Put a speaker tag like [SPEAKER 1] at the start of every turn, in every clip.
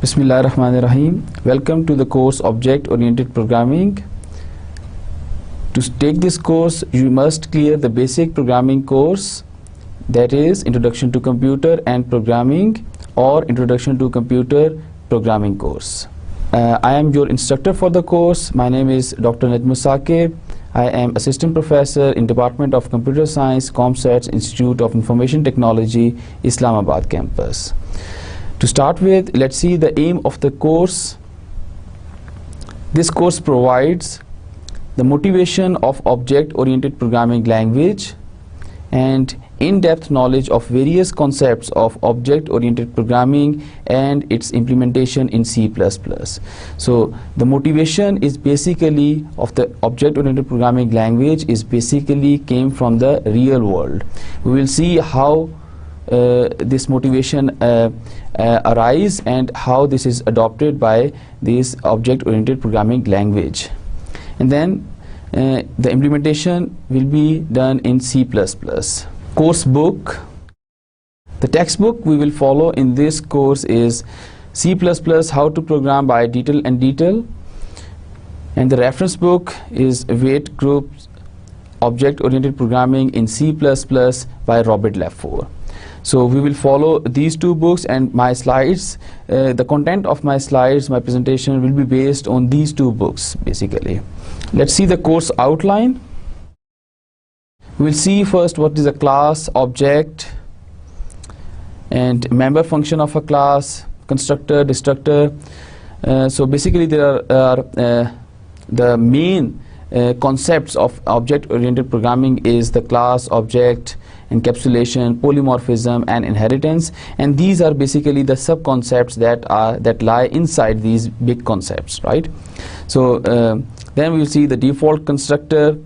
[SPEAKER 1] Bismillahirrahmanirrahim. Welcome to the course Object Oriented Programming. To take this course, you must clear the basic programming course, that is Introduction to Computer and Programming or Introduction to Computer Programming course. I am your instructor for the course. My name is Dr. Najmul Saqib. I am Assistant Professor in Department of Computer Science, ComStats, Institute of Information Technology, Islamabad campus. To start with, let's see the aim of the course. This course provides the motivation of object-oriented programming language and in-depth knowledge of various concepts of object-oriented programming and its implementation in C++. So the motivation is basically of the object-oriented programming language is basically came from the real world. We will see how this motivation arise and how this is adopted by this object-oriented programming language, and then the implementation will be done in C++. Course book. The textbook we will follow in this course is C++ How to Program by Detail and Detail, and the reference book is Weight Groups Object-Oriented Programming in C++ by Robert Leffour. So we will follow these two books, and my slides, the content of my slides, my presentation will be based on these two books basically. Let's see the course outline. We will see first what is a class, object, and member function of a class, constructor, destructor. So basically there are the main concepts of object-oriented programming is the class, object, encapsulation, polymorphism, and inheritance, and these are basically the sub-concepts that lie inside these big concepts, right? So then we will see the default constructor,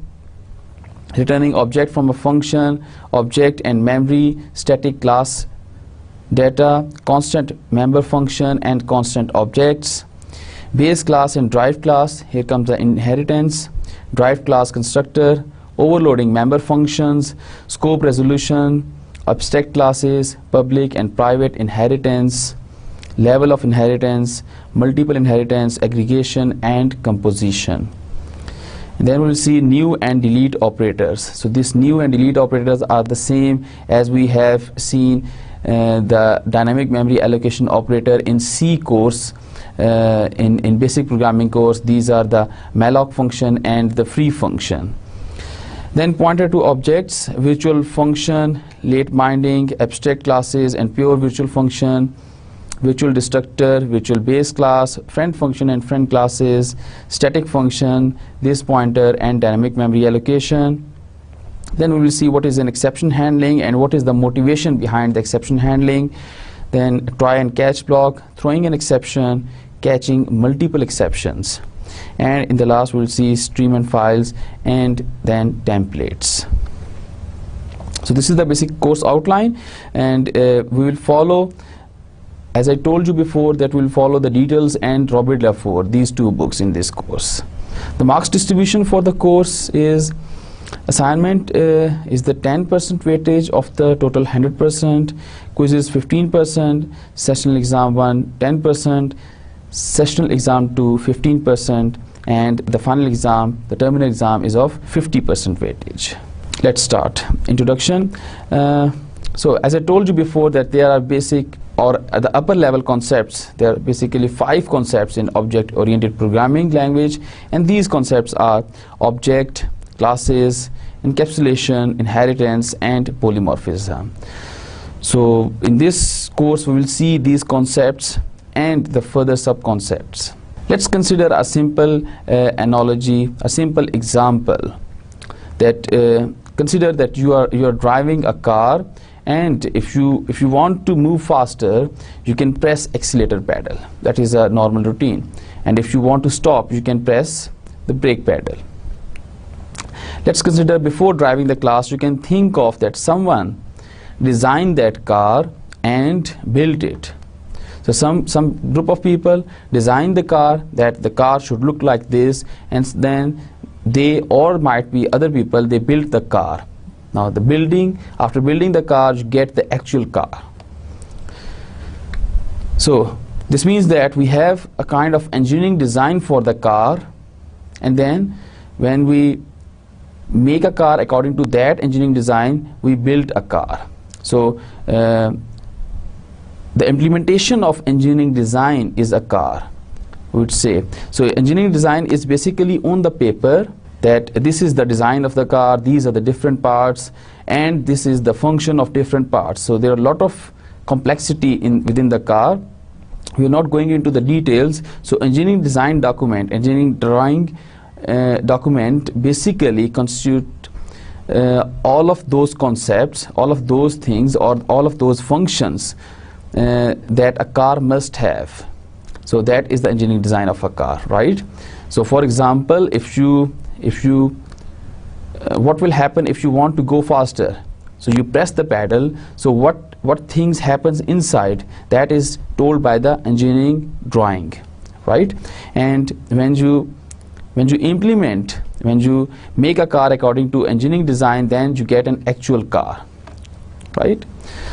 [SPEAKER 1] returning object from a function, object and memory, static class data, constant member function and constant objects, base class and derived class. Here comes the inheritance, derived class constructor, overloading member functions, scope resolution, abstract classes, public and private inheritance, level of inheritance, multiple inheritance, aggregation and composition. And then we will see new and delete operators. So these new and delete operators are the same as we have seen the dynamic memory allocation operator in C course. In basic programming course, these are the malloc function and the free function. Then pointer to objects, virtual function, late binding, abstract classes and pure virtual function, virtual destructor, virtual base class, friend function and friend classes, static function, this pointer and dynamic memory allocation. Then we will see what is an exception handling and what is the motivation behind the exception handling. Then try and catch block, throwing an exception, catching multiple exceptions. And in the last we will see stream and files and then templates. So this is the basic course outline, and we will follow, as I told you before, that we will follow the details and Robert Leffour, these two books in this course. The marks distribution for the course is assignment is the 10% weightage of the total 100%, quizzes 15%, sessional exam 1 10%, sessional exam 2 15%, and the final exam, the terminal exam, is of 50% weightage. Let's start. Introduction. So as I told you before that there are basic or at the upper level concepts. There are basically 5 concepts in object oriented programming language, and these concepts are object, classes, encapsulation, inheritance and polymorphism. So in this course we will see these concepts and the further sub-concepts. Let's consider a simple analogy, a simple example. That consider that you are driving a car, and if you want to move faster, you can press accelerator pedal. That is a normal routine. And if you want to stop, you can press the brake pedal. Let's consider before driving the class, you can think of that someone designed that car and built it. So some group of people designed the car, that the car should look like this, and then they, or might be other people, they built the car. Now the building, after building the car, you get the actual car. So This means that we have a kind of engineering design for the car, and then when we make a car according to that engineering design, we build a car. So the implementation of engineering design is a car, we would say. So engineering design is basically on the paper that this is the design of the car, these are the different parts, and this is the function of different parts. So there are a lot of complexity within the car. We are not going into the details. So engineering design document, engineering drawing document basically constitute all of those concepts, all of those things, or all of those functions that a car must have. So that is the engineering design of a car, right? So for example, what will happen if you want to go faster? So you press the pedal. So what things happens inside, that is told by the engineering drawing, right? And when you implement, when you make a car according to engineering design, then you get an actual car, right?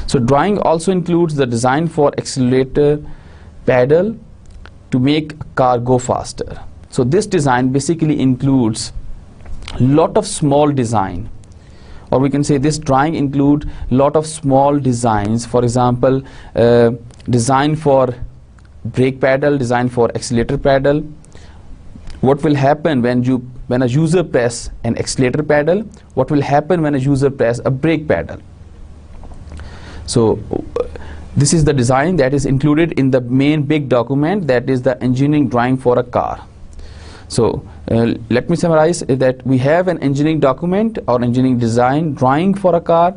[SPEAKER 1] So drawing also includes the design for accelerator pedal to make a car go faster. So this design basically includes lot of small design, or we can say this drawing include lot of small designs. For example, design for brake pedal, design for accelerator pedal. What will happen when a user press an accelerator pedal? What will happen when a user press a brake pedal? So this is the design that is included in the main big document, that is the engineering drawing for a car. So let me summarize that we have an engineering document or engineering design drawing for a car,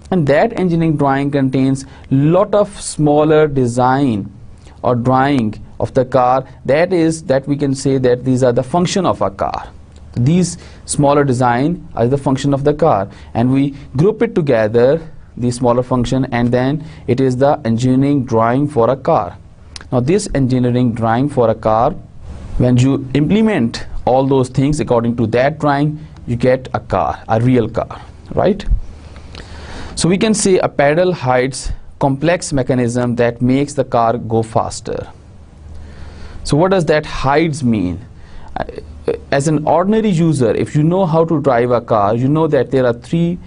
[SPEAKER 1] and that engineering drawing contains lot of smaller design or drawing of the car, that we can say that these are the function of a car. These smaller design are the function of the car, and we group it together, the smaller function, and then it is the engineering drawing for a car. Now this engineering drawing for a car, when you implement all those things according to that drawing, you get a car, a real car, right? So we can say a pedal hides complex mechanism that makes the car go faster. So what does that hides mean? As an ordinary user, if you know how to drive a car, you know that there are 3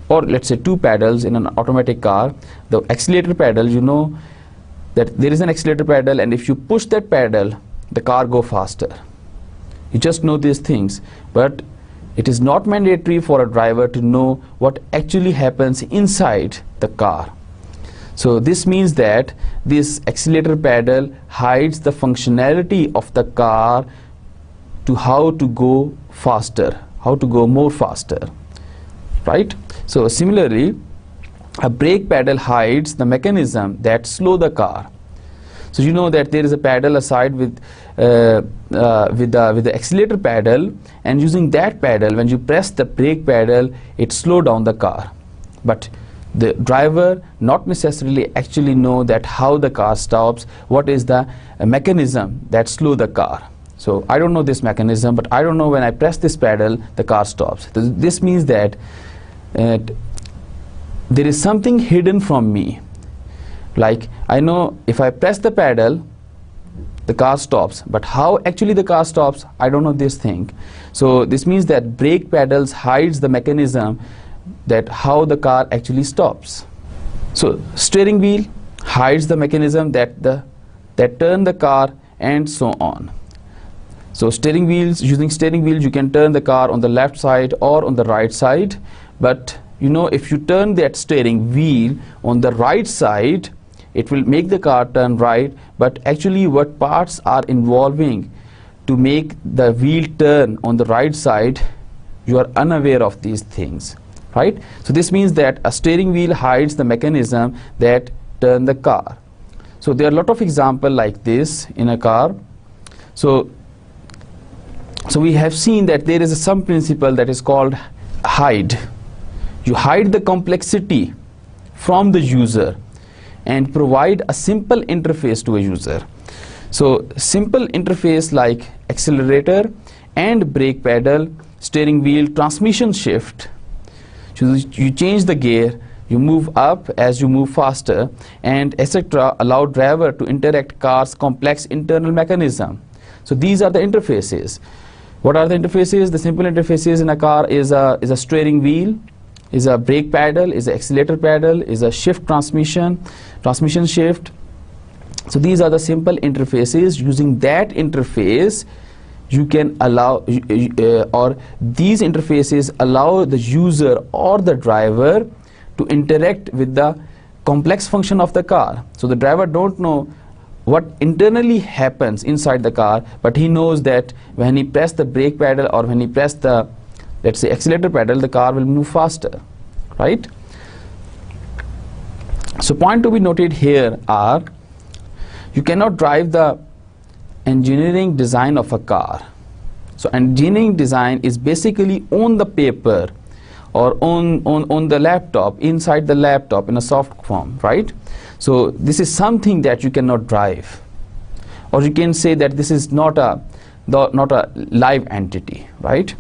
[SPEAKER 1] or let's say 2 pedals in an automatic car. The accelerator pedal, you know that there is an accelerator pedal, and if you push that pedal, the car go faster. You just know these things, but it is not mandatory for a driver to know what actually happens inside the car. So this means that this accelerator pedal hides the functionality of the car to how to go faster, how to go more faster, right? So similarly, a brake pedal hides the mechanism that slow the car. So you know that there is a pedal aside with the accelerator pedal, and using that pedal, when you press the brake pedal, it slow down the car. But the driver not necessarily actually know that how the car stops, what is the mechanism that slow the car. So I don't know this mechanism, but I don't know when I press this pedal, the car stops. This means that there is something hidden from me. Like I know if I press the pedal, the car stops, but how actually the car stops, I don't know this thing. So this means that brake pedals hides the mechanism that how the car actually stops. So steering wheel hides the mechanism that turn the car, and so on. So steering wheels, using steering wheels, you can turn the car on the left side or on the right side, but you know if you turn that steering wheel on the right side, it will make the car turn right, but actually what parts are involving to make the wheel turn on the right side, you are unaware of these things, right? So this means that a steering wheel hides the mechanism that turn the car. So there are a lot of examples like this in a car. So we have seen that there is some principle that is called hide. You hide the complexity from the user and provide a simple interface to a user. So simple interface like accelerator and brake pedal, steering wheel, transmission shift. So you change the gear you move up as you move faster, and etc. allow driver to interact car's complex internal mechanism. So these are the interfaces. What are the interfaces? The simple interfaces in a car is a steering wheel, is a brake pedal, is an accelerator pedal, is a shift transmission shift. So these are the simple interfaces. Using that interface, you can allow or these interfaces allow the user or the driver to interact with the complex function of the car. So the driver don't know what internally happens inside the car, but he knows that when he press the brake pedal or when he press the, let's say, accelerator pedal, the car will move faster, right? So point to be noted here are, you cannot drive the engineering design of a car. So engineering design is basically on the paper or on the laptop, inside the laptop in a soft form, right? So this is something that you cannot drive, or you can say that this is not a live entity, right?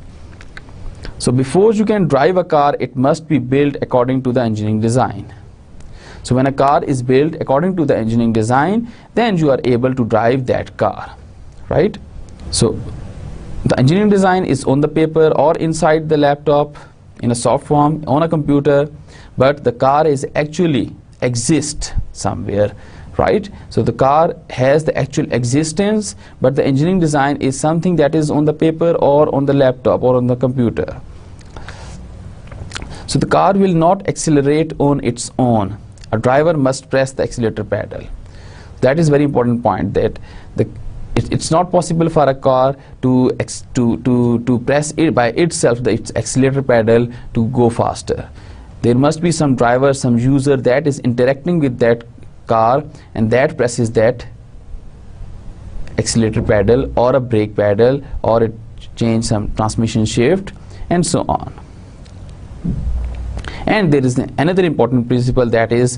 [SPEAKER 1] So before you can drive a car, it must be built according to the engineering design. So when a car is built according to the engineering design, then you are able to drive that car, right? So the engineering design is on the paper or inside the laptop in a soft form on a computer, but the car is actually exist somewhere, right? So the car has the actual existence, but the engineering design is something that is on the paper or on the laptop or on the computer. So the car will not accelerate on its own. A driver must press the accelerator pedal. That is very important point, that it's not possible for a car to press it by itself, its accelerator pedal, to go faster. There must be some driver, some user that is interacting with that car, and that presses that accelerator pedal or a brake pedal, or it change some transmission shift and so on. And there is another important principle, that is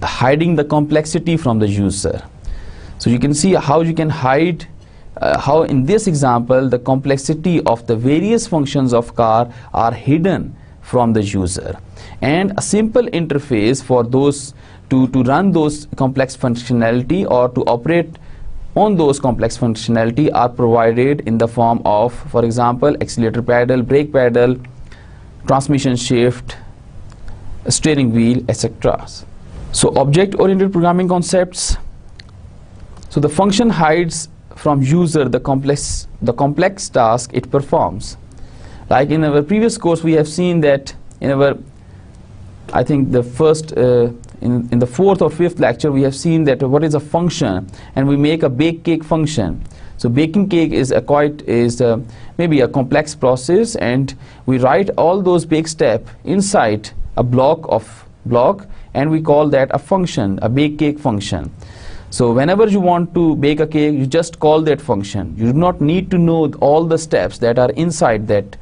[SPEAKER 1] hiding the complexity from the user. So you can see how you can hide, how in this example the complexity of the various functions of car are hidden from the user, and a simple interface for those to run those complex functionality or to operate on those complex functionality are provided in the form of, for example, accelerator pedal, brake pedal, transmission shift, steering wheel, etc. So object-oriented programming concepts. So the function hides from user the complex task it performs. Like in our previous course, we have seen that in our, I think the first in the fourth or fifth lecture, we have seen that what is a function, and we make a bake cake function. So baking cake is maybe a complex process, and we write all those bake steps inside a block, and we call that a function, a bake cake function. So whenever you want to bake a cake, you just call that function. You do not need to know all the steps that are inside that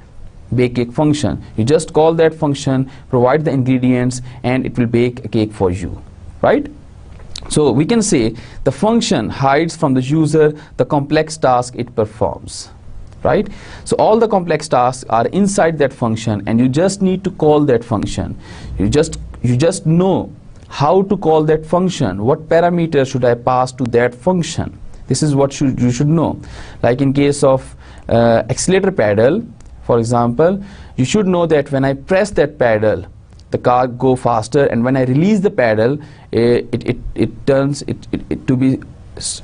[SPEAKER 1] bake cake function. You just call that function, provide the ingredients, and it will bake a cake for you, right? So we can say the function hides from the user the complex task it performs, right? So all the complex tasks are inside that function, and you just need to call that function. You just know how to call that function. What parameter should I pass to that function? This is what you should know. Like in case of accelerator pedal, for example, you should know that when I press that pedal, the car go faster, and when I release the pedal, it turns it to be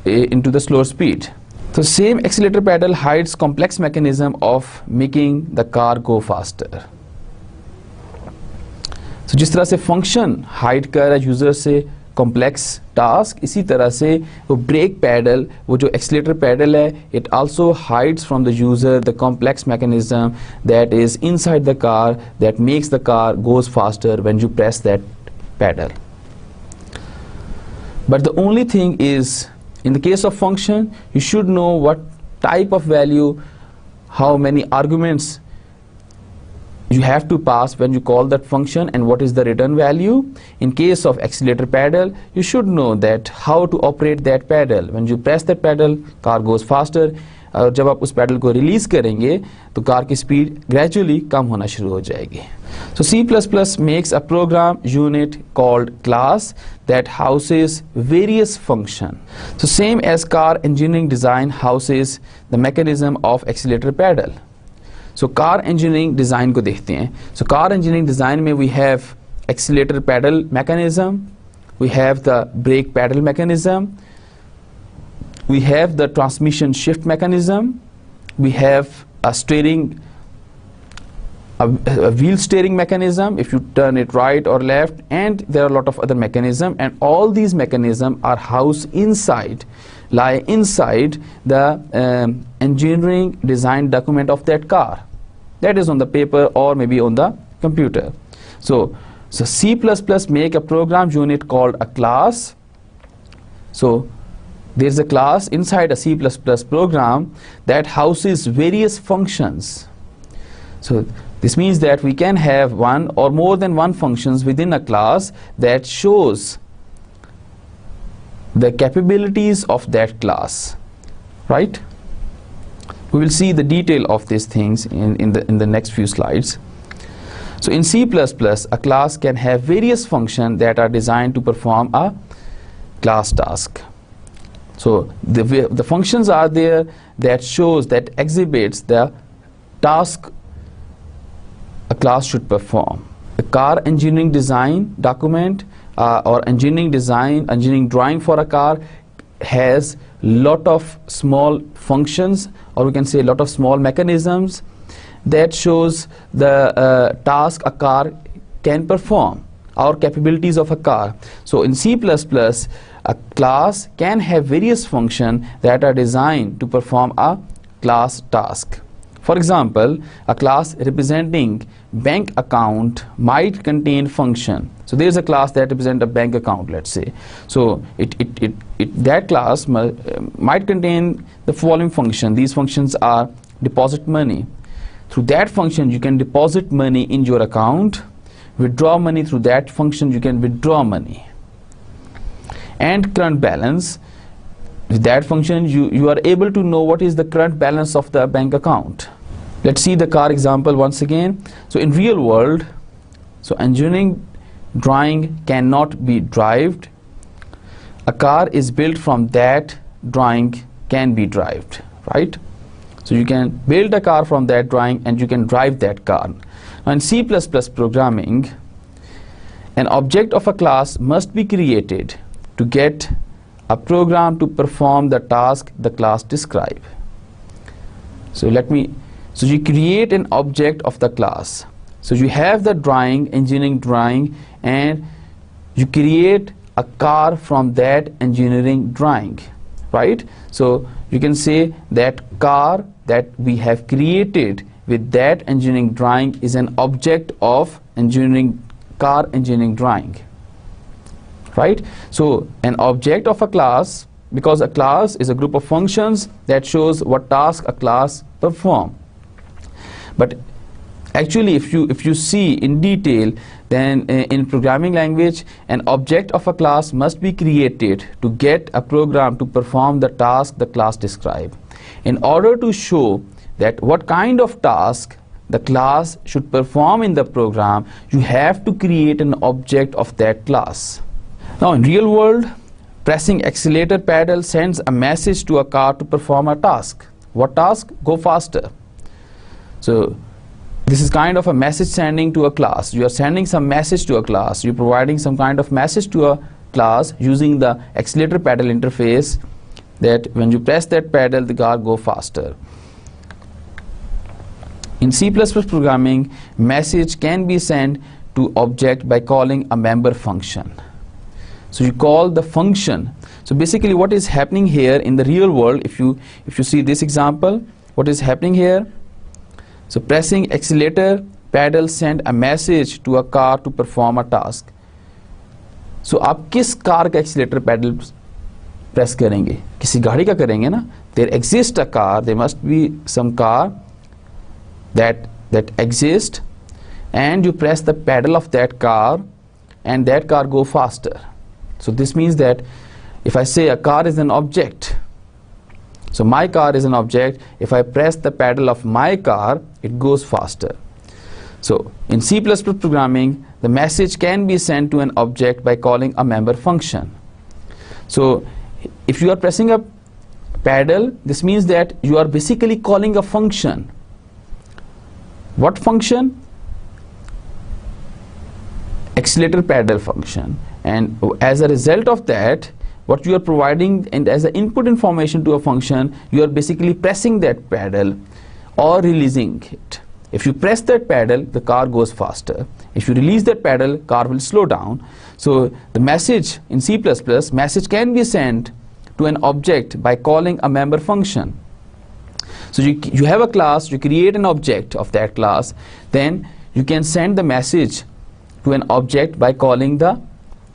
[SPEAKER 1] into the slower speed. So same accelerator pedal hides complex mechanism of making the car go faster. So जिस तरह से function hide कर रहा है user से complex task, इसी तरह से वो ब्रेक पैडल, वो जो एक्सीलेटर पैडल है, it also hides from the user the complex mechanism that is inside the car that makes the car goes faster when you press that pedal. But the only thing is, in the case of function, you should know what type of value, how many arguments you have to pass when you call that function, and what is the return value. In case of accelerator pedal, you should know that how to operate that pedal. When you press that pedal, car goes faster. और जब आप उस pedal को release करेंगे तो car की speed gradually कम होना शुरू हो जाएगी. So C++ makes a program unit called class that houses various functions. So same as car engineering design houses the mechanism of accelerator pedal. So car engineering design को देखते हैं. So car engineering design में we have accelerator pedal mechanism, we have the brake pedal mechanism, we have the transmission shift mechanism, we have a steering, a wheel steering mechanism if you turn it right or left, and there are a lot of other mechanisms, and all these mechanisms are housed inside, lie inside the engineering design document of that car, that is on the paper or maybe on the computer. So C++ make a program unit called a class. So there's a class inside a C++ program that houses various functions. So this means that we can have one or more than one functions within a class that shows the capabilities of that class, right? We will see the detail of these things in the next few slides. So in C++, a class can have various functions that are designed to perform a class task. So the functions are there that shows, that exhibits the task a class should perform. The car engineering design document or engineering drawing for a car has lot of small functions, or we can say a lot of small mechanisms that shows the task a car can perform, or capabilities of a car. So in C++, a class can have various functions that are designed to perform a class task. For example, a class representing bank account might contain function. So there is a class that represents a bank account, let's say. So that class might contain the following function. These functions are deposit money. Through that function you can deposit money in your account. Withdraw money, through that function you can withdraw money. And current balance, with that function you are able to know what is the current balance of the bank account. Let's see the car example once again. So in real world, so engineering drawing cannot be derived. A car is built from that drawing can be derived, right? So you can build a car from that drawing and you can drive that car. Now in C++ programming, an object of a class must be created to get a program to perform the task the class describe. So you create an object of the class. So you have the drawing, engineering drawing, and you create a car from that engineering drawing, right? So you can say that car that we have created with that engineering drawing is an object of car engineering drawing, right? So an object of a class, because a class is a group of functions that shows what task a class perform. But actually if you see in detail, then in programming language, an object of a class must be created to get a program to perform the task the class describe. In order to show that what kind of task the class should perform in the program, you have to create an object of that class. Now in real world, pressing accelerator pedal sends a message to a car to perform a task. What task? Go faster. So this is kind of a message sending to a class. You are sending some message to a class. You're providing some kind of message to a class using the accelerator pedal interface, that when you press that pedal the car go faster. In C++ programming, message can be sent to object by calling a member function. So you call the function. So basically what is happening here in the real world, if you see this example, what is happening here? So pressing accelerator pedal send a message to a car to perform a task. So आप किस car का accelerator pedal press करेंगे? किसी गाड़ी का करेंगे ना? There exists a car, there must be some car that exists, and you press the pedal of that car and that car go faster. So this means that if I say a car is an object, so my car is an object, if I press the pedal of my car, it goes faster. So in C++ programming, the message can be sent to an object by calling a member function. So if you are pressing a pedal, this means that you are basically calling a function. What function? Accelerator pedal function. And as a result of that, what you are providing and as an input information to a function, you are basically pressing that pedal or releasing it. If you press that pedal, the car goes faster. If you release that pedal, car will slow down. So the message in C++, message can be sent to an object by calling a member function. So you have a class, you create an object of that class, then you can send the message to an object by calling the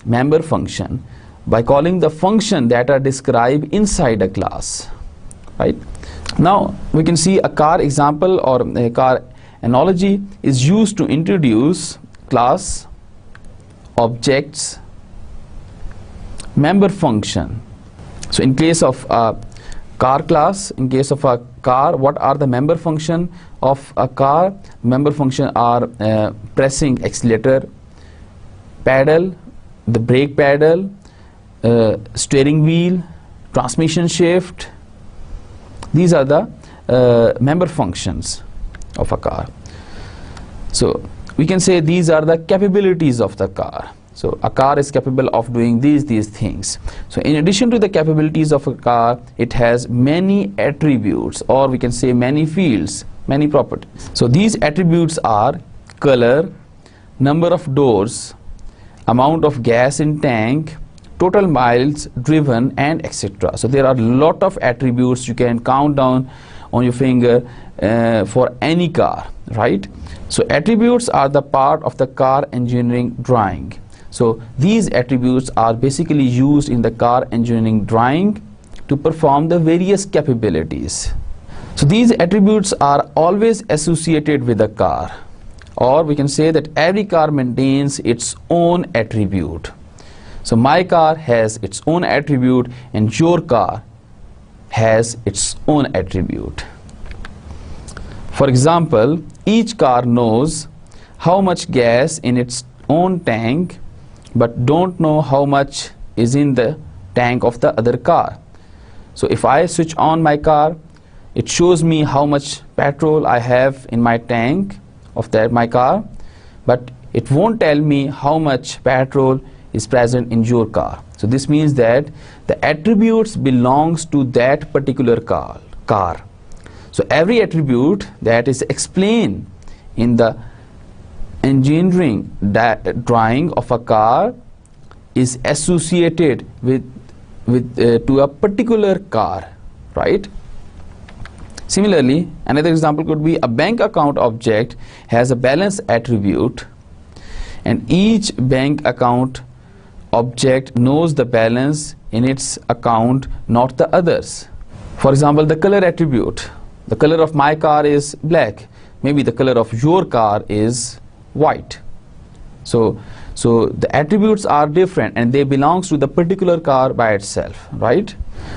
[SPEAKER 1] member function, by calling the function that are described inside a class, right? Now we can see a car example or a car analogy is used to introduce class, objects, member function. So in case of a car class, in case of a car, what are the member function of a car? Member function are pressing accelerator pedal, the brake pedal, steering wheel, transmission shift. These are the member functions of a car. So we can say these are the capabilities of the car. So a car is capable of doing these things. So in addition to the capabilities of a car, it has many attributes, or we can say many fields, many properties. So these attributes are color, number of doors, amount of gas in tank, total miles driven, and etc. So there are a lot of attributes you can count down on your finger for any car, right? So attributes are the part of the car engineering drawing. So these attributes are basically used in the car engineering drawing to perform the various capabilities. So these attributes are always associated with the car, or we can say that every car maintains its own attribute. So my car has its own attribute and your car has its own attribute. For example, each car knows how much gas in its own tank but don't know how much is in the tank of the other car. So if I switch on my car, it shows me how much petrol I have in my tank of my car, but it won't tell me how much petrol is present in your car. So this means that the attributes belongs to that particular car. So every attribute that is explained in the engineering drawing of a car is associated with to a particular car, right? Similarly, another example could be a bank account object has a balance attribute, and each bank account object knows the balance in its account, not the others. For example, the color attribute. The color of my car is black. Maybe the color of your car is white. So the attributes are different and they belongs to the particular car by itself, right?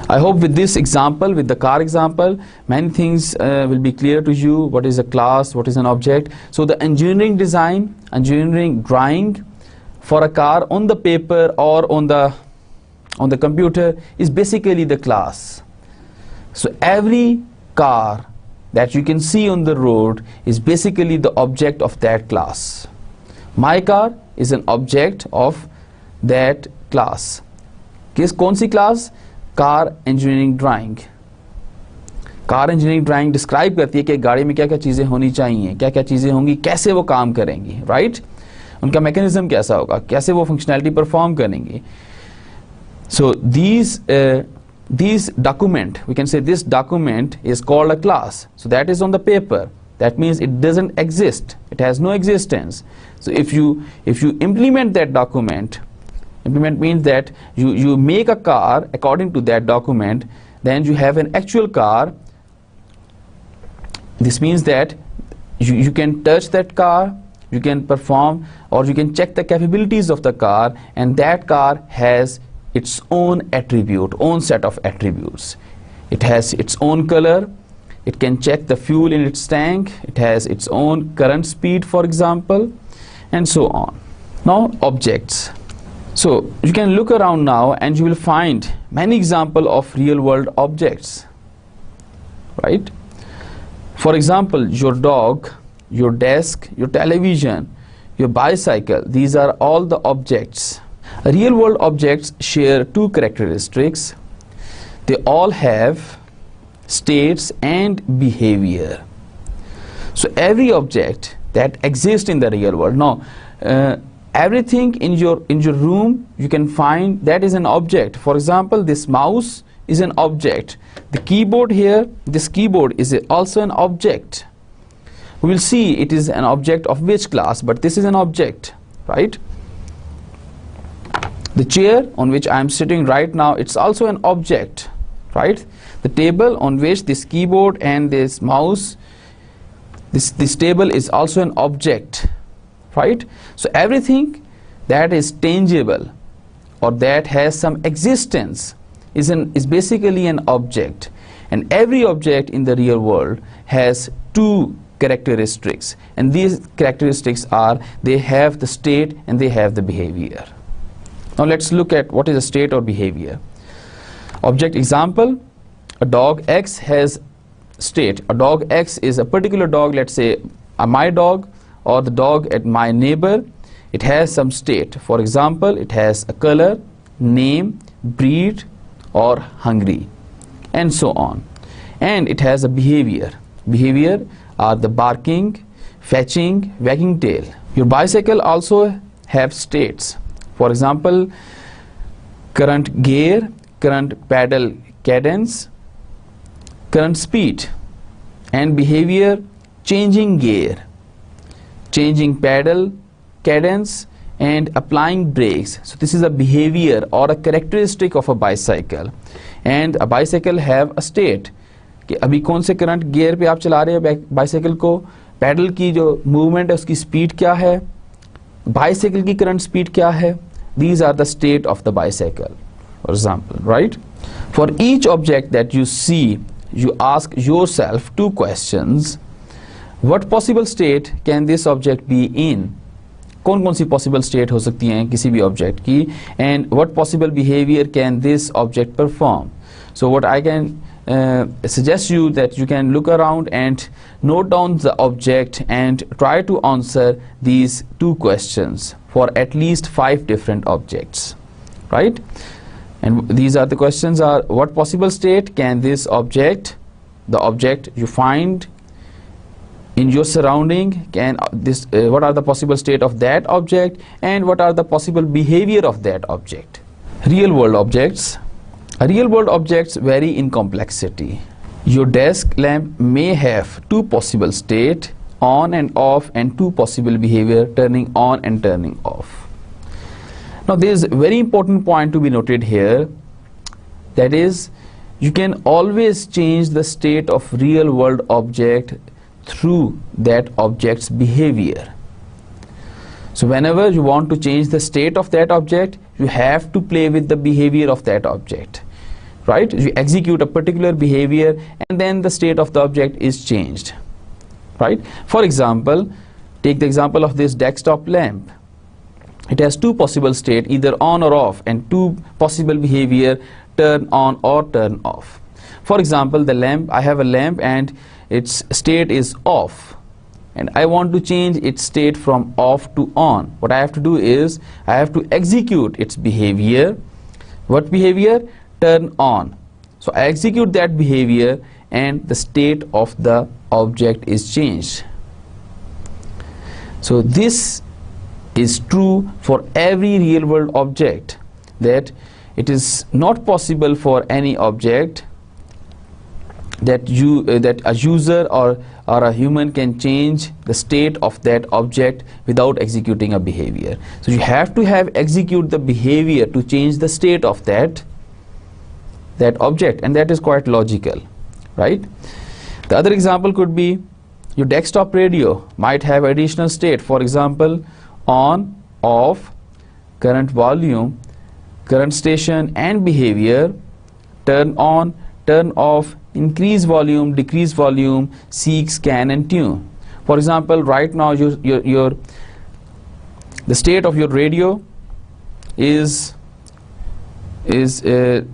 [SPEAKER 1] I hope with this example, with the car example, many things will be clear to you. What is a class, what is an object? So the engineering design, engineering drawing for a car on the paper or on the computer is basically the class. So every car that you can see on the road is basically the object of that class. My car is an object of that class. किस कौन सी class? Car engineering drawing. Car engineering drawing describe करती है कि गाड़ी में क्या क्या चीज़ें होनी चाहिए, क्या क्या चीज़ें होंगी, कैसे वो काम करेंगी, राइट? उनका मैकेनिज्म कैसा होगा, कैसे वो फंक्शनैलिटी परफॉर्म करेंगी. So these document, we can say this document is called a class. So that is on the paper. That means it doesn't exist. It has no existence. So if you implement that document, implement means that you make a car according to that document, then you have an actual car. This means that you can touch that car, you can perform, or you can check the capabilities of the car, and that car has its own attribute, own set of attributes. It has its own color, it can check the fuel in its tank, it has its own current speed, for example, and so on. Now objects. So you can look around now and you will find many examples of real world objects, right? For example, your dog, your desk, your television, your bicycle, these are all the objects. Real world objects share two characteristics. They all have states and behavior. So every object that exists in the real world, now everything in your room you can find that is an object. For example, this mouse is an object. The keyboard here, this keyboard is also an object. We will see it is an object of which class, but this is an object, right? The chair on which I am sitting right now, it's also an object, right? The table on which this keyboard and this mouse, this table is also an object, right? So everything that is tangible or that has some existence is basically an object, and every object in the real world has two characteristics, and these characteristics are they have the state and they have the behavior. Now let's look at what is a state or behavior. Object example, a dog X has state. A dog X is a particular dog, let's say my dog or the dog at my neighbor. It has some state. For example, it has a color, name, breed, or hungry, and so on. And it has a behavior. Behavior are the barking, fetching, wagging tail. Your bicycle also have states. For example, current gear, current pedal cadence, current speed, and behavior changing gear, changing pedal cadence, and applying brakes. So this is a behavior or a characteristic of a bicycle. And a bicycle have a state कि अभी कौन से current gear पे आप चला रहे हैं bicycle को, पैडल की जो मूवमेंट है उसकी स्पीड क्या है, बाइसाइकिल की करंट स्पीड क्या है. These are the state of the bicycle, for example, right? For each object that you see, you ask yourself two questions. What possible state can this object be in? कौन कौन सी possible state हो सकती हैं किसी भी object की, and what possible behavior can this object perform? So what I can suggest you that you can look around and note down the object and try to answer these two questions for at least 5 different objects, right? And these are the questions are: what possible state can this object, the object you find in your surrounding, can what are the possible state of that object, and what are the possible behavior of that object. Real world objects. Real world objects vary in complexity. Your desk lamp may have 2 possible state, on and off, and 2 possible behavior, turning on and turning off. Now there is a very important point to be noted here, that is, you can always change the state of real world object through that object's behavior. So whenever you want to change the state of that object, you have to play with the behavior of that object, right? You execute a particular behavior and then the state of the object is changed, right? For example, take the example of this desktop lamp. It has 2 possible state, either on or off, and 2 possible behavior, turn on or turn off. For example, the lamp, I have a lamp and its state is off, and I want to change its state from off to on. What I have to do is I have to execute its behavior. What behavior? Turn on. So I execute that behavior and the state of the object is changed. So this is true for every real world object, that it is not possible for any object that a user or a human can change the state of that object without executing a behavior. So you have to execute the behavior to change the state of that object, and that is quite logical, right? The other example could be your desktop radio might have additional state. For example, on, off, current volume, current station, and behavior, turn on, turn off, increase volume, decrease volume, seek, scan and tune. For example, right now the state of your radio is the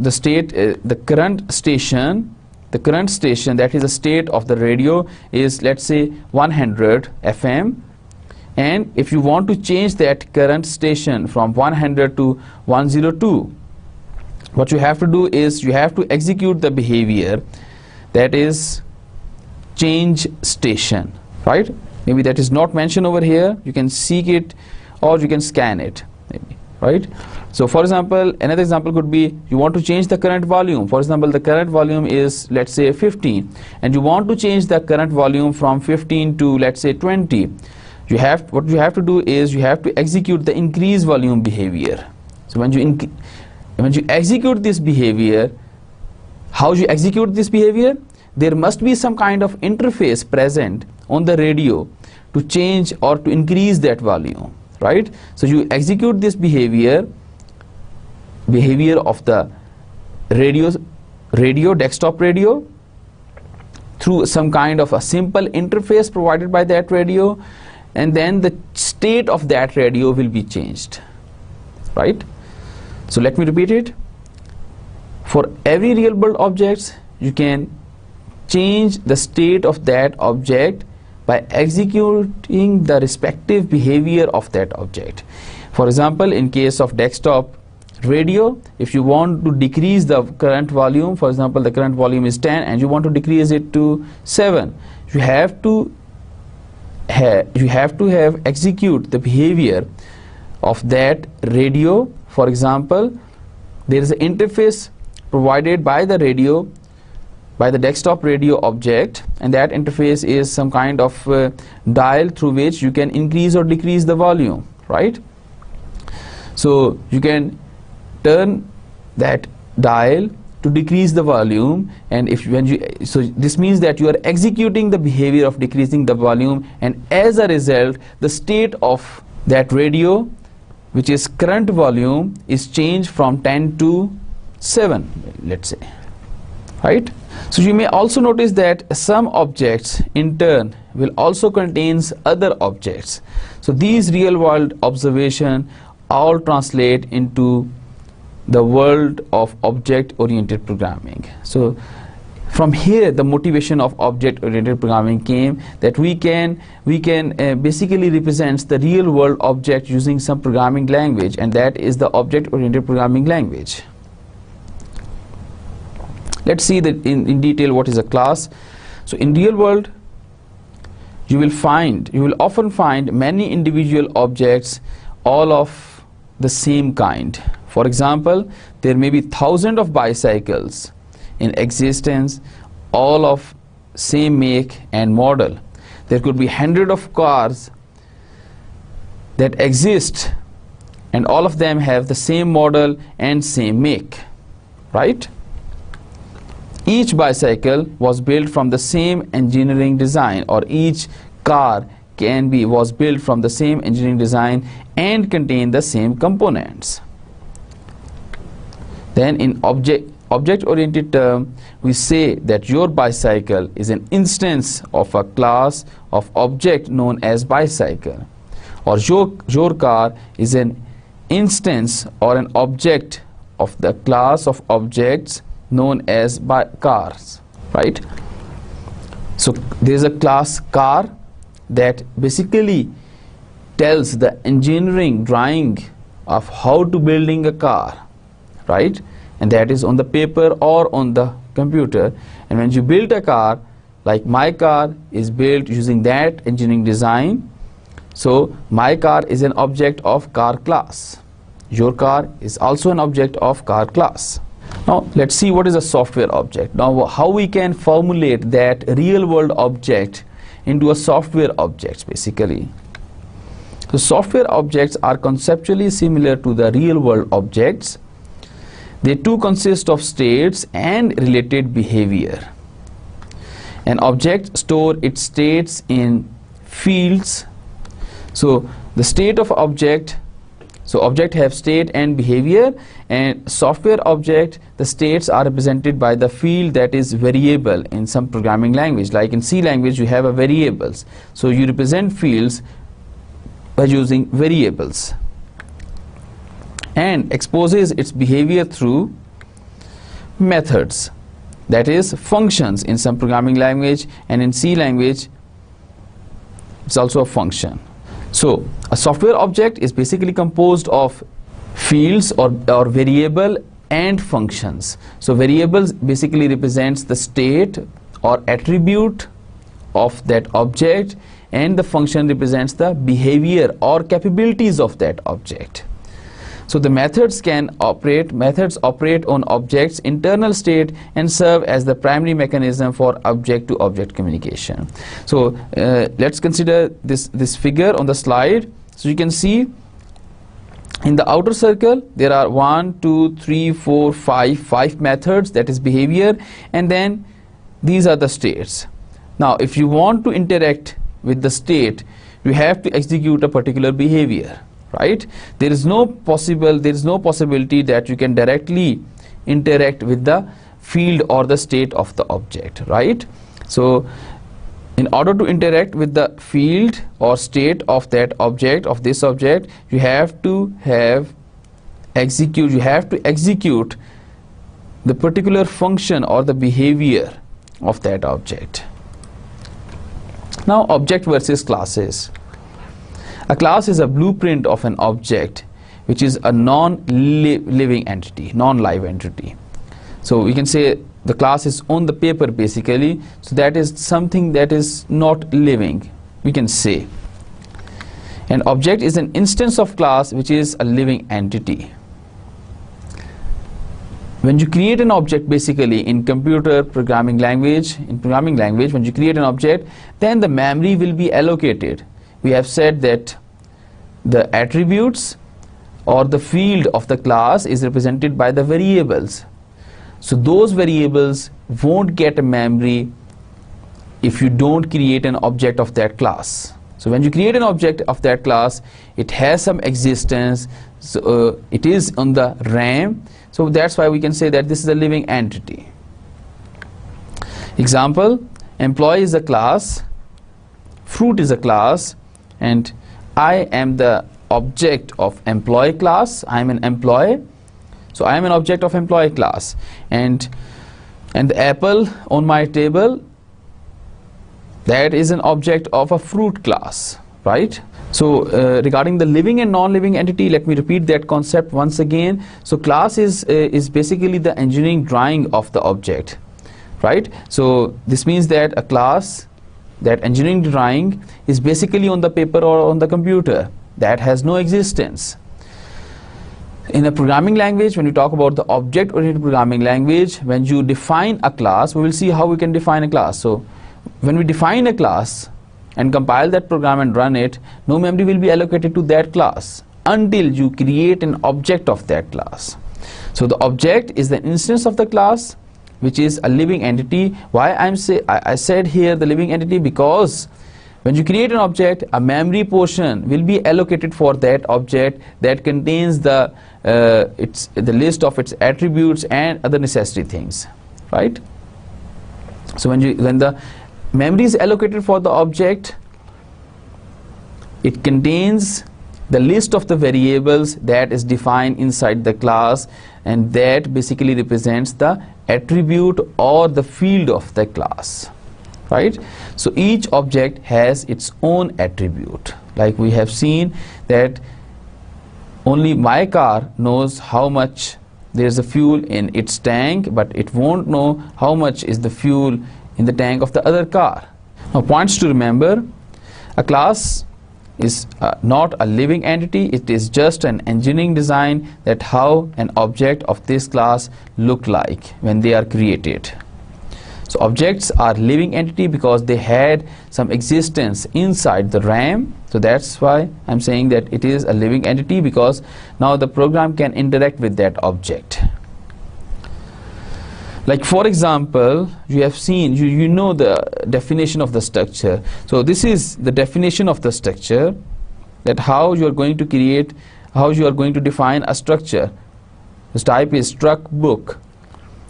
[SPEAKER 1] current station, that is the state of the radio is, let's say, 100 FM, and if you want to change that current station from 100 to 102, what you have to do is you have to execute the behavior that is change station, right? Maybe that is not mentioned over here. You can seek it or you can scan it, maybe, right? So for example, another example could be you want to change the current volume. For example, the current volume is, let's say, 15, and you want to change the current volume from 15 to, let's say, 20. What you have to do is you have to execute the increase volume behavior. So when you execute this behavior, how you execute this behavior? There must be some kind of interface present on the radio to change or to increase that volume, right? So you execute this behavior of the desktop radio through some kind of a simple interface provided by that radio, and then the state of that radio will be changed, right? So let me repeat it. For every real world objects, you can change the state of that object by executing the respective behavior of that object. For example, in case of desktop radio, if you want to decrease the current volume, for example, the current volume is 10 and you want to decrease it to 7, you have to execute the behavior of that radio. For example, there is an interface provided by the radio, by the desktop radio object, and that interface is some kind of dial through which you can increase or decrease the volume, right? So you can turn that dial to decrease the volume, and so this means that you are executing the behavior of decreasing the volume, and as a result the state of that radio, which is current volume, is changed from 10 to 7, let's say, right? So you may also notice that some objects in turn will also contains other objects. So these real world observation all translate into the world of object oriented programming. So from here the motivation of object oriented programming came, that we can basically represent the real world object using some programming language, and that is the object oriented programming language. Let's see that in detail what is a class. So in real world you will often find many individual objects, all of the same kind. For example, there may be thousands of bicycles in existence, all of same make and model. There could be hundreds of cars that exist, and all of them have the same model and same make, right? Each bicycle was built from the same engineering design, or each car was built from the same engineering design and contain the same components. Then in object-oriented term, we say that your bicycle is an instance of a class of object known as bicycle, or your car is an instance or an object of the class of objects known as cars, right? So there is a class car that basically tells the engineering drawing of how to building a car, right? And that is on the paper or on the computer. And when you build a car, like my car is built using that engineering design, so my car is an object of car class. Your car is also an object of car class. Now let's see what is a software object. Now how we can formulate that real world object into a software object basically. So software objects are conceptually similar to the real world objects. They too consist of states and related behavior. An object stores its states in fields. So the state of object So object have state and behavior, and software object, the states are represented by the field that is variable in some programming language. Like in C language you have a variables, so you represent fields by using variables, and exposes its behavior through methods, that is functions in some programming language, and in C language it's also a function. So a software object is basically composed of fields or variable and functions. So variables basically represents the state or attribute of that object, and the function represents the behavior or capabilities of that object. So the methods operate on objects' internal state and serve as the primary mechanism for object-to-object communication. So let's consider this figure on the slide. So you can see in the outer circle there are 1, 2, 3, 4, 5 methods, that is behavior, and then these are the states. Now if you want to interact with the state, you have to execute a particular behavior. Right? There is no possibility that you can directly interact with the field or the state of the object, right? So in order to interact with the field or state of that object, of this object, you have to execute the particular function or the behavior of that object. Now object versus classes. A class is a blueprint of an object which is a non-living entity, non-live entity. So we can say the class is on the paper basically, so that is something that is not living, we can say. An object is an instance of class which is a living entity. When you create an object basically in computer programming language, when you create an object, then the memory will be allocated. We have said that the attributes or the field of the class is represented by the variables. So those variables won't get a memory if you don't create an object of that class. So when you create an object of that class, it has some existence, so it is on the RAM. So that's why we can say that this is a living entity. Example, employee is a class, fruit is a class, and I am the object of employee class. I am an employee, so I am an object of employee class, and the apple on my table, that is an object of a fruit class, right? So regarding the living and non-living entity, let me repeat that concept once again. So class is basically the engineering drawing of the object, right? So this means that a class, that engineering drawing, is basically on the paper or on the computer, that has no existence. In a programming language, when you talk about the object-oriented programming language, when you define a class, we will see how we can define a class. So when we define a class and compile that program and run it, no memory will be allocated to that class until you create an object of that class. So the object is the instance of the class, which is a living entity. Why I said here the living entity? Because when you create an object, a memory portion will be allocated for that object that contains the list of its attributes and other necessary things, right? So when the memory is allocated for the object, it contains the list of the variables that is defined inside the class, and that basically represents the attribute or the field of the class, right? So each object has its own attribute. Like we have seen that only my car knows how much there is a fuel in its tank, but it won't know how much is the fuel in the tank of the other car. Now points to remember: a class is not a living entity, it is just an engineering design that how an object of this class look like when they are created. So objects are living entity because they had some existence inside the RAM. So that's why I'm saying that it is a living entity, because now the program can interact with that object. Like for example, you have seen, you know the definition of the structure. So this is the definition of the structure, that how you are going to create how you are going to define a structure. This type is struct book.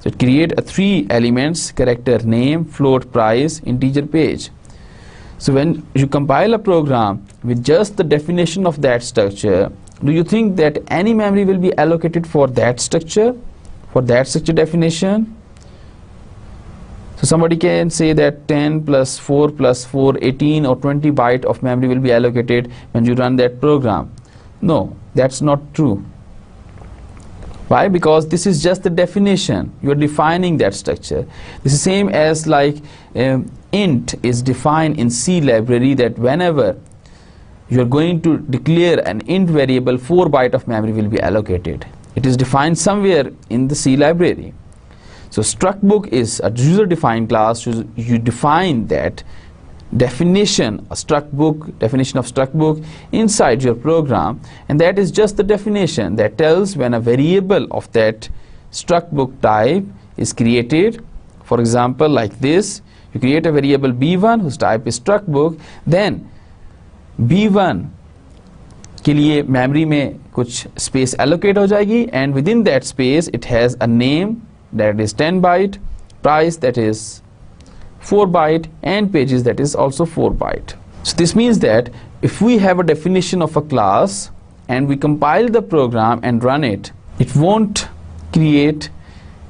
[SPEAKER 1] So it create a 3 elements: character name, float, price, integer, page. So when you compile a program with just the definition of that structure, do you think that any memory will be allocated for that structure definition? So somebody can say that 10 plus 4 plus 4, 18 or 20 byte of memory will be allocated when you run that program. No, that's not true. Why? Because this is just the definition. You are defining that structure. This is same as like int is defined in C library, that whenever you are going to declare an int variable, 4 byte of memory will be allocated. It is defined somewhere in the C library. So struct book is a user defined class. You define that definition, definition of struct book inside your program, and that is just the definition that tells when a variable of that struct book type is created. For example, like this, you create a variable b1 whose type is struct book, then b1 के लिए memory में कुछ space allocate हो जाएगी, and within that space it has a name that is 10 byte, price that is 4 byte, and pages that is also 4 byte. So this means that if we have a definition of a class and we compile the program and run it, it won't create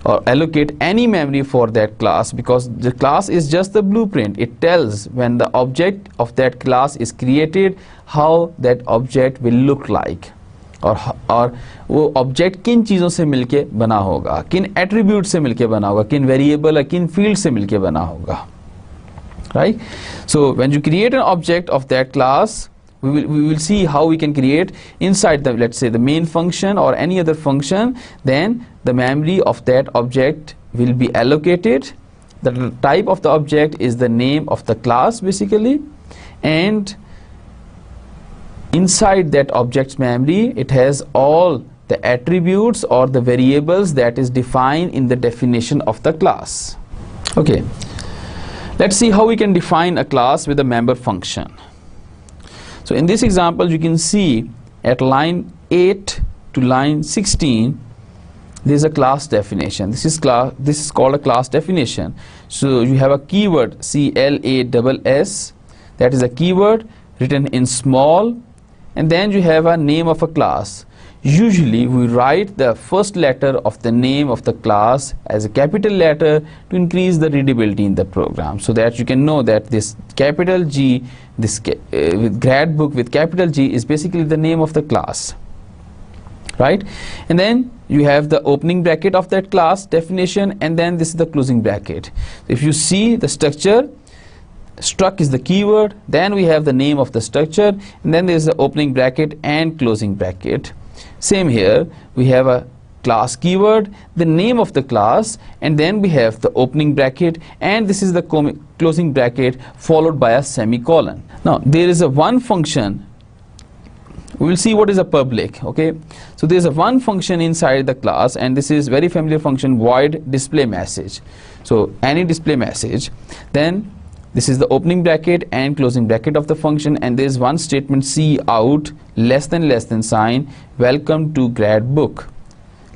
[SPEAKER 1] or allocate any memory for that class, because the class is just the blueprint. It tells when the object of that class is created how that object will look like, और वो object किन चीज़ों से मिलके बना होगा, किन attribute से मिलके बना होगा, किन वेरिएबल या किन फील्ड से मिलके बना होगा. Right? So when you create an object of that class, we will see how we can create inside the, let's say, the main function or any other function. Then the memory of that object will be allocated. The type of the object is the name of the class basically, and inside that object's memory it has all the attributes or the variables that is defined in the definition of the class. Okay, let's see how we can define a class with a member function. So in this example you can see at line 8 to line 16 there is a class definition. This is called a class definition. So you have a keyword CLASS, that is a keyword written in small, and then you have a name of a class. Usually we write the first letter of the name of the class as a capital letter to increase the readability in the program, so that you can know that this capital G, this with grad book with capital G is basically the name of the class, right? And then you have the opening bracket of that class definition, and then this is the closing bracket. If you see the structure, struct is the keyword, then we have the name of the structure, and then there is the opening bracket and closing bracket. Same here, we have a class keyword, the name of the class, and then we have the opening bracket, and this is the closing bracket followed by a semicolon. Now there is a one function. We will see what is a public. Okay, so there is a one function inside the class, and this is very familiar function, void display message. So any display message, then this is the opening bracket and closing bracket of the function, and there is one statement cout less than sign welcome to grad book,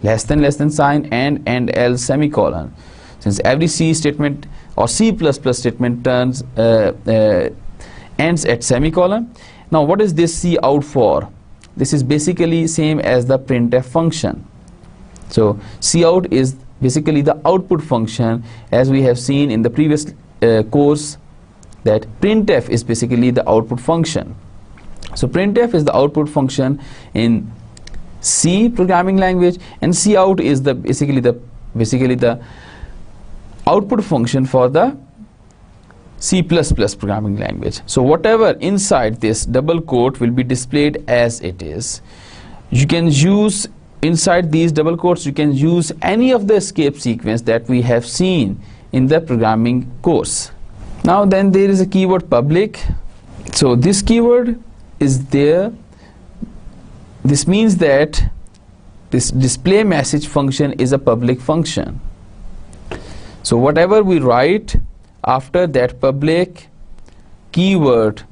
[SPEAKER 1] less than sign and else semicolon. Since every C statement or C++ statement ends at semicolon. Now what is this cout for? This is basically same as the printf function. So cout is basically the output function, as we have seen in the previous course, that printf is basically the output function. So printf is the output function in C programming language, and cout is the basically the output function for the C++ programming language. So whatever inside this double quote will be displayed as it is. You can use inside these double quotes, you can use any of the escape sequence that we have seen in the programming course. Now then there is a keyword public. So this keyword is there. This means that this display message function is a public function. So whatever we write after that public keyword,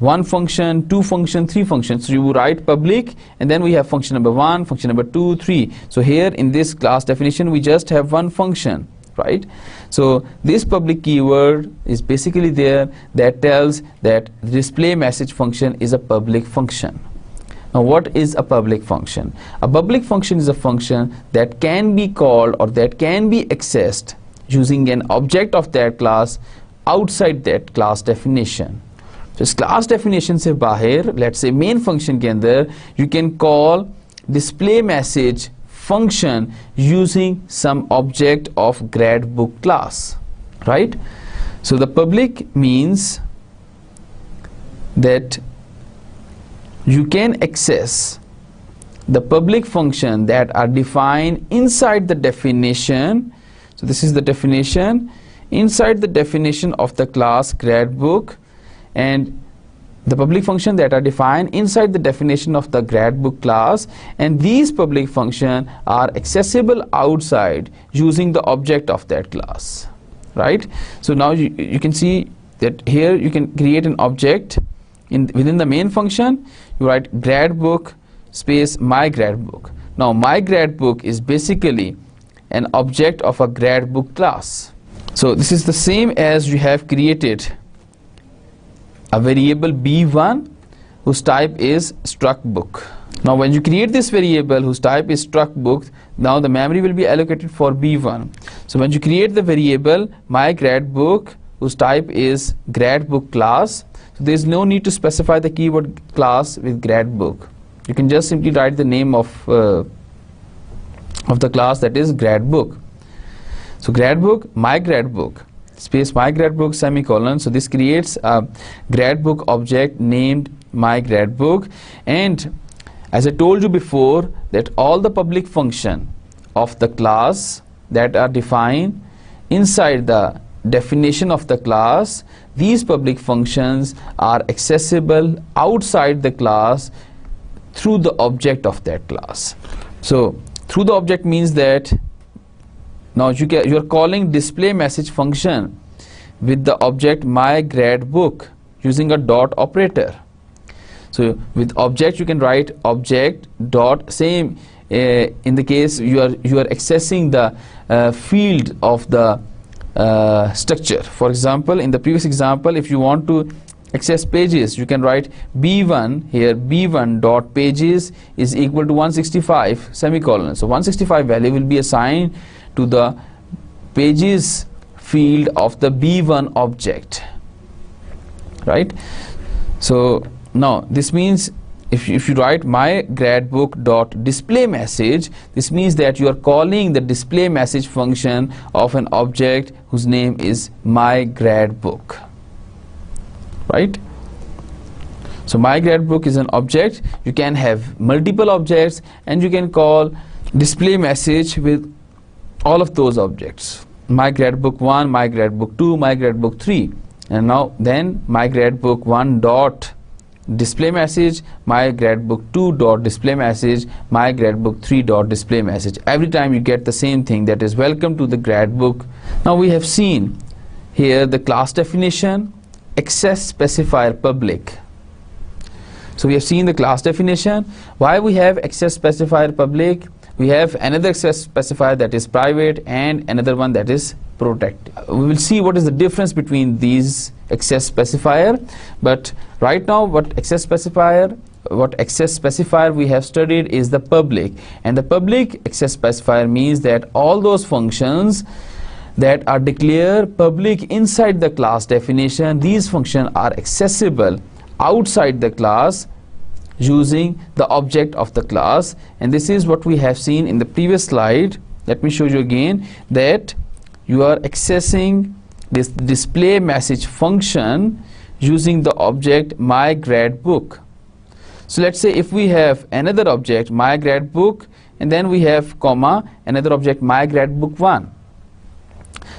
[SPEAKER 1] one function, two function, three functions. So you write public, and then we have function number 1, function number 2, 3. So here in this class definition we just have one function, right? So this public keyword is basically there that tells that the display message function is a public function. Now what is a public function? A public function is a function that can be called or that can be accessed using an object of that class outside that class definition. So इस class definition से बाहर, let's say main function के अंदर, you can call display message function using some object of gradbook class, right? So the public means that you can access the public function that are defined inside the definition. So this is the definition, inside the definition of the class gradbook, and the public function that are defined inside the definition of the gradbook class, and these public function are accessible outside using the object of that class, right? So now you can see that here you can create an object within the main function. You write gradbook space my gradbook. Now my gradbook is basically an object of a gradbook class. So this is the same as you have created a variable b1 whose type is struct book. Now when you create this variable whose type is struct book, now the memory will be allocated for b1. So when you create the variable my gradbook whose type is gradbook class, so there is no need to specify the keyword class with gradbook. You can just simply write the name of the class, that is gradbook. So gradbook, my gradbook space my gradbook semicolon. So this creates a gradbook object named my gradbook, and as I told you before that all the public function of the class that are defined inside the definition of the class, these public functions are accessible outside the class through the object of that class. So through the object means that now you are calling display message function with the object my gradbook using a dot operator. So with object you can write object dot, same in the case you are accessing the field of the structure. For example, in the previous example, if you want to access pages, you can write b1 here, b1 dot pages is equal to 165 semicolon. So 165 value will be assigned to the pages field of the b1 object, right? So now this means if you write my gradbook dot display message, this means that you are calling the display message function of an object whose name is my gradbook, right? So my gradbook is an object. You can have multiple objects and you can call display message with all of those objects. My gradbook 1, my gradbook 2, my gradbook 3, and now then my gradbook 1 dot display message, my gradbook 2 dot display message, my gradbook 3 dot display message. Every time you get the same thing, that is welcome to the gradbook. Now we have seen here the class definition, access specifier public. So we have seen the class definition. Why we have access specifier public? We have another access specifier that is private and another one that is protected. We will see what is the difference between these access specifier, but right now what access specifier we have studied is the public, and the public access specifier means that all those functions that are declared public inside the class definition, these functions are accessible outside the class using the object of the class. And this is what we have seen in the previous slide. Let me show you again that you are accessing this display message function using the object my gradbook. So let's say if we have another object my gradbook and then we have comma another object my gradbook 1.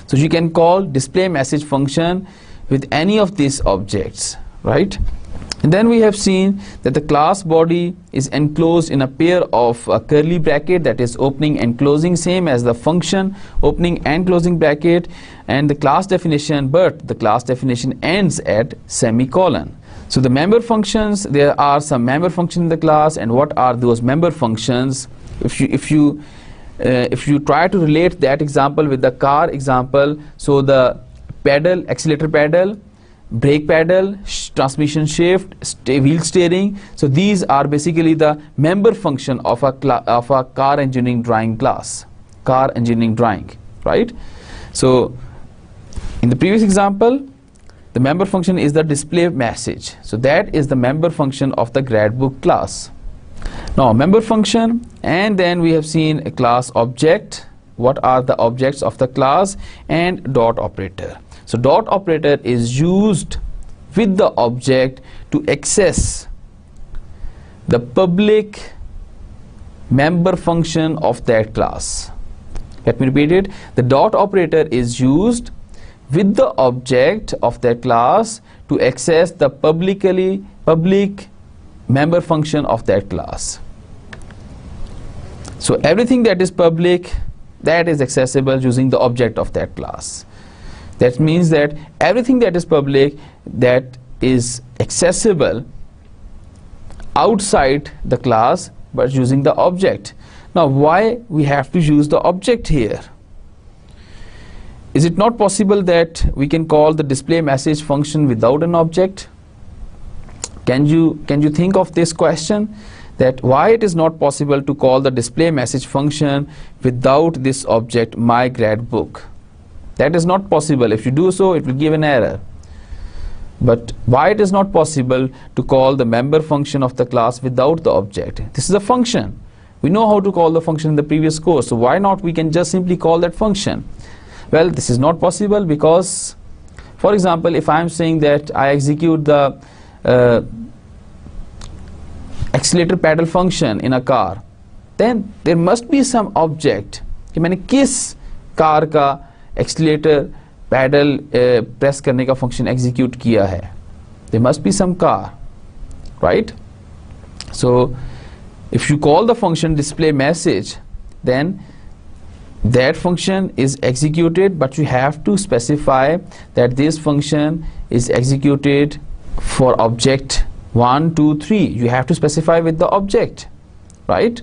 [SPEAKER 1] So you can call display message function with any of these objects, right? And then we have seen that the class body is enclosed in a pair of curly bracket, that is opening and closing, same as the function opening and closing bracket, and the class definition, but the class definition ends at semicolon. So the member functions, there are some member functions in the class, and what are those member functions? If you try to relate that example with the car example, so the pedal, accelerator pedal, brake pedal, transmission shift, wheel steering, so these are basically the member function of a car engineering drawing class, car engineering drawing, right? So in the previous example, the member function is the display message, so that is the member function of the gradbook class. Now member function, and then we have seen a class object, what are the objects of the class, and dot operator. So dot operator is used with the object to access the public member function of that class. Let me repeat it. The dot operator is used with the object of that class to access the public member function of that class. So everything that is public, that is accessible using the object of that class. That means that everything that is public, that is accessible outside the class but using the object. Now why we have to use the object here? Is it not possible that we can call the display message function without an object? Can you think of this question, that why it is not possible to call the display message function without this object my gradbook? That is not possible. If you do so, it will give an error. But why it is not possible to call the member function of the class without the object? This is a function. We know how to call the function in the previous course, so why not we can just simply call that function? Well, this is not possible because, for example, if I am saying that I execute the accelerator pedal function in a car, then there must be some object कि मैंने किस car का accelerator pedal press करने का function execute किया है. There must be some car, right? So if you call the function display message, then that function is executed, but you have to specify that this function is executed for object 1, 2, 3. You have to specify with the object, right?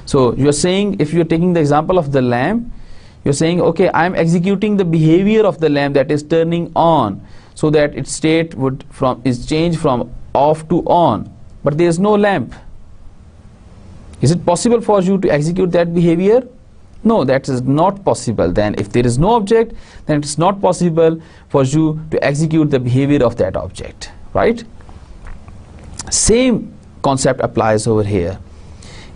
[SPEAKER 1] So you are saying, if you are taking the example of the lamp, you are saying, okay, I am executing the behavior of the lamp, that is turning on, so that its state is changed from off to on, but there is no lamp. Is it possible for you to execute that behavior? No, that is not possible. Then if there is no object, then it is not possible for you to execute the behavior of that object, right? Same concept applies over here.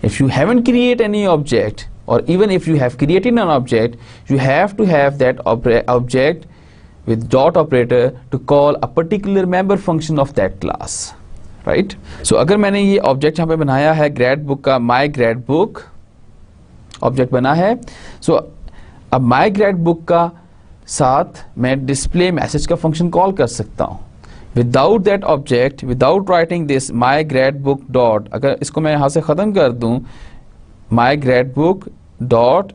[SPEAKER 1] If you haven't created any object, or even if you have created an object, you have to have that object with dot operator to call a particular member function of that class, right? So अगर मैंने ये object यहाँ पे बनाया है gradbook का my gradbook object बना है, सो अब माई ग्रेडबुक का साथ मैं डिस्प्ले मैसेज का फंक्शन कॉल कर सकता हूँ without that object, without writing this my gradebook dot. अगर इसको मैं यहाँ से ख़त्म कर दूँ, my gradebook dot,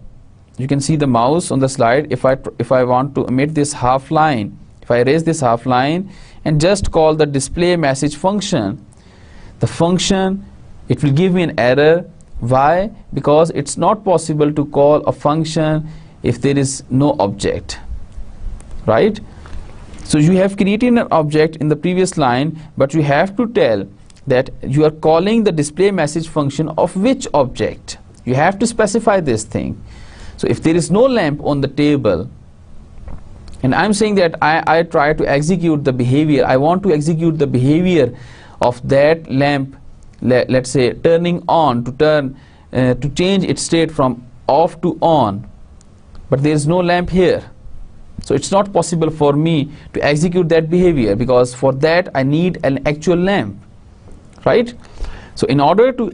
[SPEAKER 1] you can see the mouse on the slide. If I want to omit this half line, if I erase this half line and just call the display message function, the function, it will give me an error. Why? Because it's not possible to call a function if there is no object, right? So you have created an object in the previous line, but you have to tell that you are calling the display message function of which object. You have to specify this thing. So if there is no lamp on the table, and I'm saying that I try to execute the behavior, I want to execute the behavior of that lamp, let's say turning on, to change its state from off to on, but there is no lamp here. So it's not possible for me to execute that behavior, because for that I need an actual lamp, right? So in order to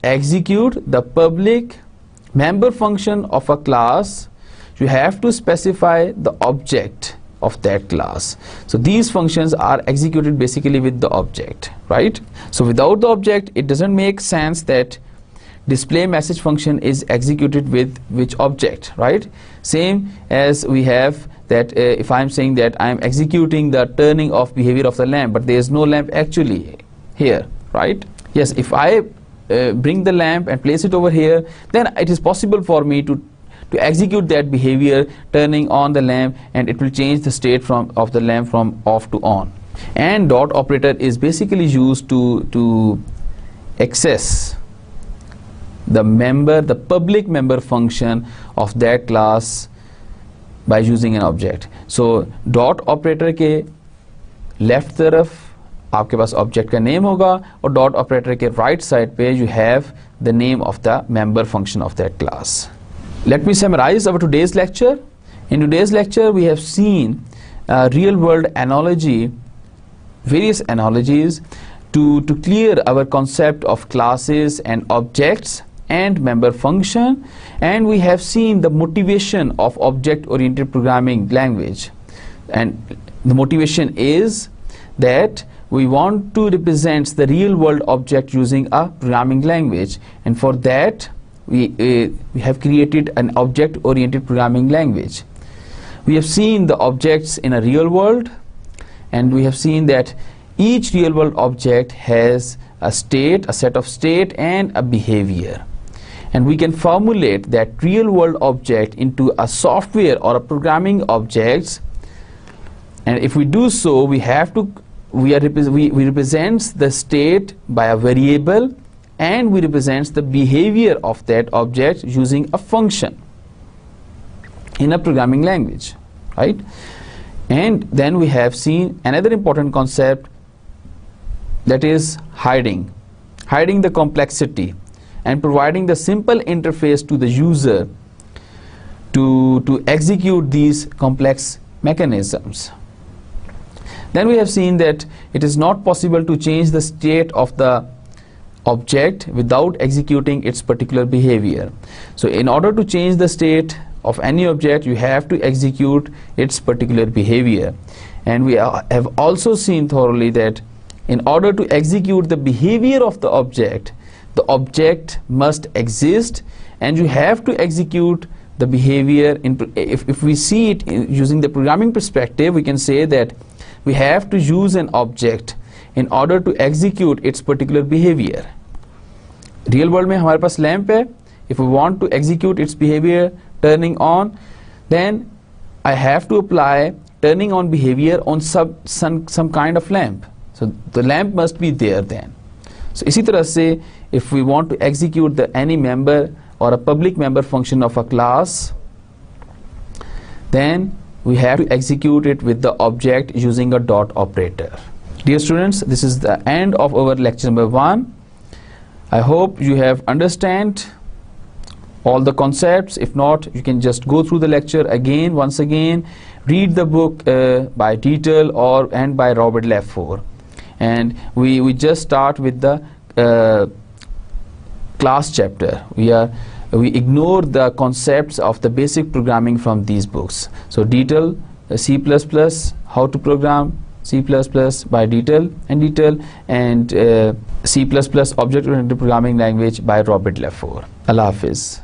[SPEAKER 1] execute the public member function of a class, you have to specify the object of that class. So these functions are executed basically with the object, right? So without the object, it doesn't make sense that display message function is executed with which object, right? Same as we have that if I'm saying that I'm executing the turning off behavior of the lamp, but there is no lamp actually here, right? Yes, if I bring the lamp and place it over here, then it is possible for me to execute that behavior, turning on the lamp, and it will change the state of the lamp from off to on. And dot operator is basically used to access the public member function of that class by using an object. So dot operator के left तरफ आपके पास object का name होगा, और dot operator के right side पे you have the name of the member function of that class. Let me summarize our today's lecture. In today's lecture we have seen real world analogy, various analogies to clear our concept of classes and objects and member function, and we have seen the motivation of object oriented programming language. And the motivation is that we want to represent the real world object using a programming language, and for that we have created an object oriented programming language. We have seen the objects in a real world, and we have seen that each real world object has a state, a set of state, and a behavior. And we can formulate that real world object into a software or a programming objects. And if we do so, we represent the state by a variable, and we represent the behavior of that object using a function in a programming language, right? And then we have seen another important concept, that is hiding the complexity and providing the simple interface to the user to execute these complex mechanisms. Then we have seen that it is not possible to change the state of the object without executing its particular behavior. So in order to change the state of any object, you have to execute its particular behavior. And we have also seen thoroughly that in order to execute the behavior of the object must exist, and you have to execute the behavior. If we see it using the programming perspective, we can say that we have to use an object in order to execute its particular behavior. Real world में हमारे पास lamp है. If we want to execute its behavior, turning on, then I have to apply turning on behavior on some kind of lamp. So the lamp must be there then. So इसी तरह से if we want to execute any member or a public member function of a class, then we have to execute it with the object using a dot operator. Dear students, this is the end of our lecture number 1. I hope you have understand all the concepts. If not, you can just go through the lecture again, once again, read the book by Dietel and by Robert Lefort. And we just start with the class chapter. We ignore the concepts of the basic programming from these books. So Dietel, C++, how to program C++ by Dietel, and C++ object oriented programming language by Robert Lefort. Allah Hafiz.